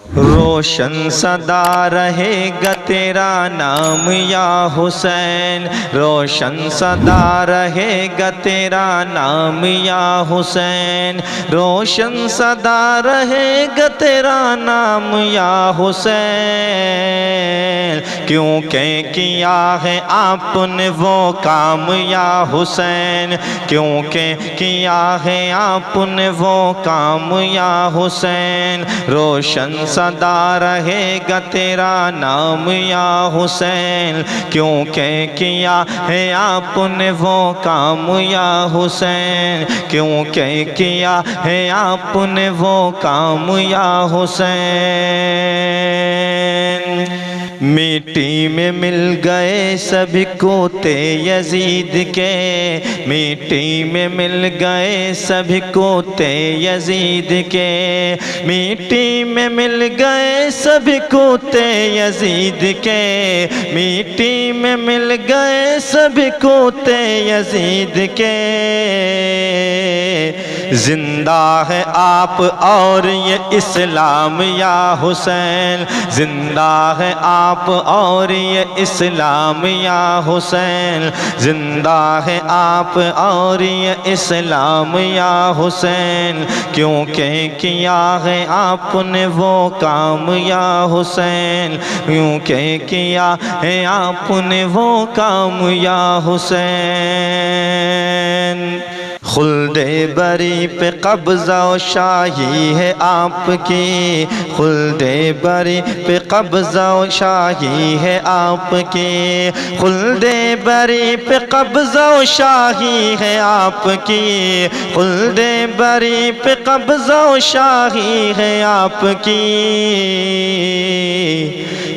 روشن صدا رہے گا تیرا نام یا حسین، روشن صدا رہے گا تیرا نام یا حسین، روشن صدا رہے گا تیرا نام یا حسین، کیونکہ کیا ہے آپ نے وہ کام یا حسین، کیونکہ کیا ہے آپ نے وہ کام یا حسین، روشن صدا رہے گا تیرا نام یا حسین، کیونکہ کیا ہے آپ نے وہ کام یا حسین، کیونکہ کیا ہے آپ نے وہ کام یا حسین۔ مٹی میں مل گئے سبھی کوتے یزید کے، مٹی میں مل گئے سبھی کوتے یزید کے، مٹی میں مل گئے سبھی کوتے یزید کے، مٹی میں مل گئے سبھی کوتے یزید کے، زندہ ہے آپ اور یہ اسلام یا حسین، زندہ ہے آپ اور یہ اسلام یا حسین، زندہ ہے آپ اور یہ اسلام یا حسین، کیونکہ کیا ہے آپ نے وہ کام یا حسین، کیونکہ کیا ہے آپ نے وہ کام یا حسین۔ خلد بری پہ قبضہ و شاہی ہے آپ کی، خلد بری پہ قبضہ و شاہی ہے آپ کی، خلد بری پہ قبضہ و شاہی ہے آپ کی، خلد بری پہ قبضہ و شاہی ہے آپ کی،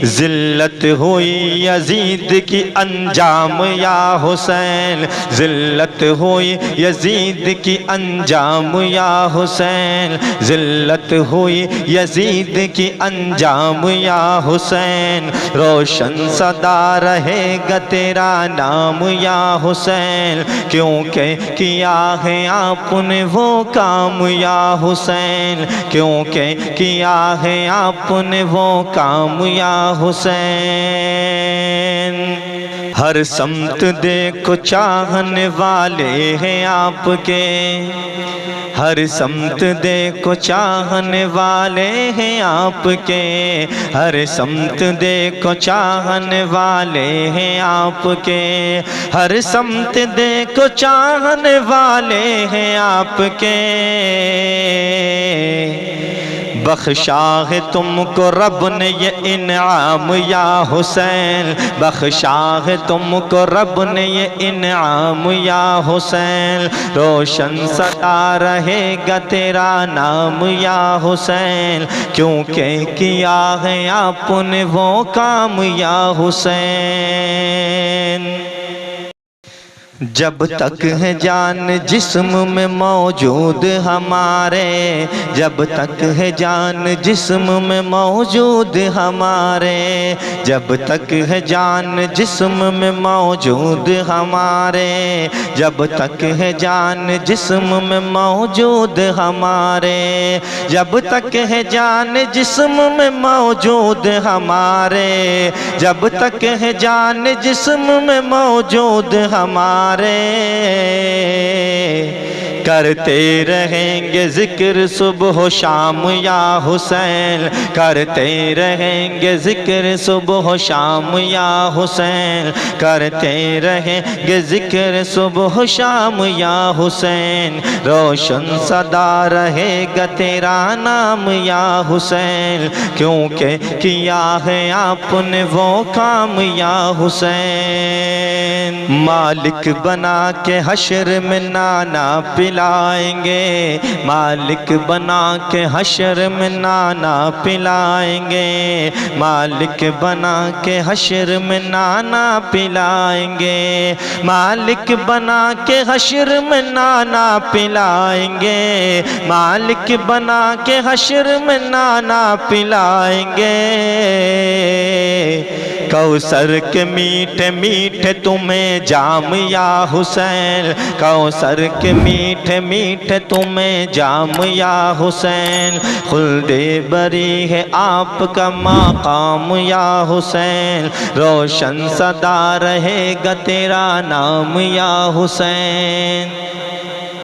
ذلت ہوئی یزید کی انجام یا حسین، ذلت ہوئی یزید کی انجام یا حسین، ذلت ہوئی یزید کی انجام یا حسین، روشن صدا رہے گا تیرا نام یا حسین، کیونکہ کیا ہے آپ نے وہ کام یا حسین، کیونکہ کیا ہے آپ نے وہ کام یا حسین۔ ہر سمت دیکھو چاہنے والے ہیں آپ کے، ہر سمت دیکھو چاہنے والے ہیں آپ کے، ہر سمت دیکھو چاہنے والے ہیں آپ کے، ہر سمت دیکھو چاہنے والے ہیں آپ کے، بخشا ہے تم کو رب نے یہ انعام یا حسین، بخشا ہے تم کو رب نے یہ انعام یا حسین، روشن صدا رہے گا تیرا نام یا حسین، کیونکہ کیا ہے آپ نے وہ کام یا حسین۔ جب تک ہے جان جسم میں موجود ہمارے، جب تک ہے جان جسم میں موجود ہمارے، جب تک ہے جان جسم میں موجود ہمارے، جب تک ہے جان جسم میں موجود ہمارے، جب تک ہے جان جسم میں موجود ہمارے، جب تک ہے جان جسم میں موجود ہمارے، کرتے رہیں گے ذکر صبح و شام یا حسین، کرتے رہیں گے ذکر صبح و شام یا حسین، کرتے رہیں گے ذکر صبح و شام یا حسین، روشن صدا رہے گا تیرا نام یا حسین، کیونکہ کیا ہے آپ نے وہ کام یا حسین۔ مالک بنا کے حشر میں نانا پلائیں گے، مالک بنا کے حشر میں نانا پلائیں گے، مالک بنا کے حشر میں نانا پلائیں گے، مالک بنا کے حشر میں نانا پلائیں گے، مالک بنا کے حشر میں نانا پلائیں گے، کوثر کے میٹھے میٹھے تمہیں جام یا حسین، کوثر کے میٹھے میٹھے تمہیں جام یا حسین، خلد بری ہے آپ کا مقام یا حسین، روشن سدا رہے گا تیرا نام یا حسین۔